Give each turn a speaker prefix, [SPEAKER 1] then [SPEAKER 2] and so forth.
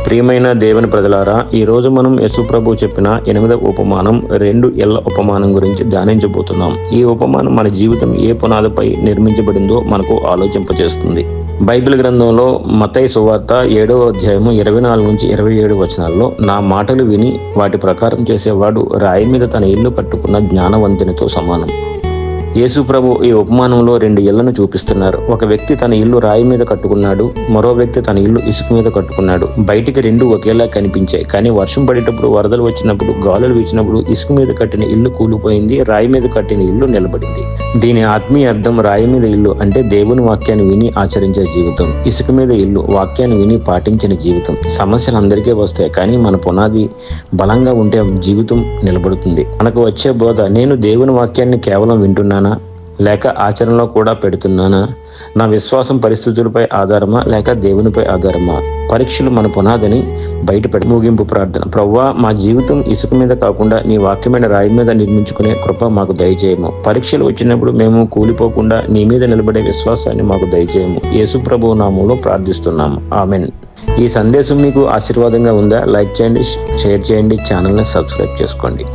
[SPEAKER 1] ప్రియమైన దేవుని ప్రజలారా, ఈరోజు మనం యేసుప్రభు చెప్పిన 8వ ఉపమానం 2 ఏళ్ల ఉపమానం గురించి ధ్యానించబోతున్నాం. ఈ ఉపమానం మన జీవితం ఏ పునాదిపై నిర్మించబడిందో మనకు ఆలోచింపజేస్తుంది. బైబిల్ గ్రంథంలో మత్తయి సువార్త 7వ అధ్యాయము 24 నుంచి 27 వచనాల్లో, నా మాటలు విని వాటి ప్రకారం చేసేవాడు రాయి మీద తన ఇల్లు కట్టుకున్న జ్ఞానవంతునితో సమానం. యేసు ప్రభు ఈ ఉపమానంలో 2 ఇళ్లను చూపిస్తున్నారు. ఒక వ్యక్తి తన ఇల్లు రాయి మీద కట్టుకున్నాడు, మరో వ్యక్తి తన ఇల్లు ఇసుక మీద కట్టుకున్నాడు. బయటికి 2 ఒకేలా కనిపించాయి, కానీ వర్షం పడేటప్పుడు, వరదలు వచ్చినప్పుడు, గాలులు వీచినప్పుడు ఇసుక మీద కట్టిన ఇల్లు కూలిపోయింది, రాయి మీద కట్టిన ఇల్లు నిలబడింది. దీని ఆత్మీయ అర్థం రాయి మీద ఇల్లు అంటే దేవుని వాక్యాన్ని విని ఆచరించే జీవితం, ఇసుక మీద ఇల్లు వాక్యాన్ని విని పాటించిన జీవితం. సమస్యలు అందరికీ వస్తాయి, కానీ మన పునాది బలంగా ఉంటే జీవితం నిలబడుతుంది. మనకు వచ్చే బోధ, నేను దేవుని వాక్యాన్ని కేవలం వింటున్నానా లేక ఆచరణలో కూడా పెడుతున్నానా? నా విశ్వాసం పరిస్థితులపై ఆధారమా లేక దేవునిపై ఆధారమా? పరీక్షలు మన పునాదిని బయటపెడ. ముగింపు ప్రార్థన. ప్రభువా, మా జీవితం ఇసుక మీద కాకుండా నీ వాక్యమైన రాయి మీద నిర్మించుకునే కృప మాకు దయచేయము. పరీక్షలు వచ్చినప్పుడు మేము కూలిపోకుండా నీ మీద నిలబడే విశ్వాసాన్ని మాకు దయచేయము. యేసు ప్రభువు నామములో ప్రార్థిస్తున్నాము. ఆమెన్. ఈ సందేశం మీకు ఆశీర్వాదంగా ఉందా? లైక్ చేయండి, షేర్ చేయండి, ఛానల్ని సబ్స్క్రైబ్ చేసుకోండి.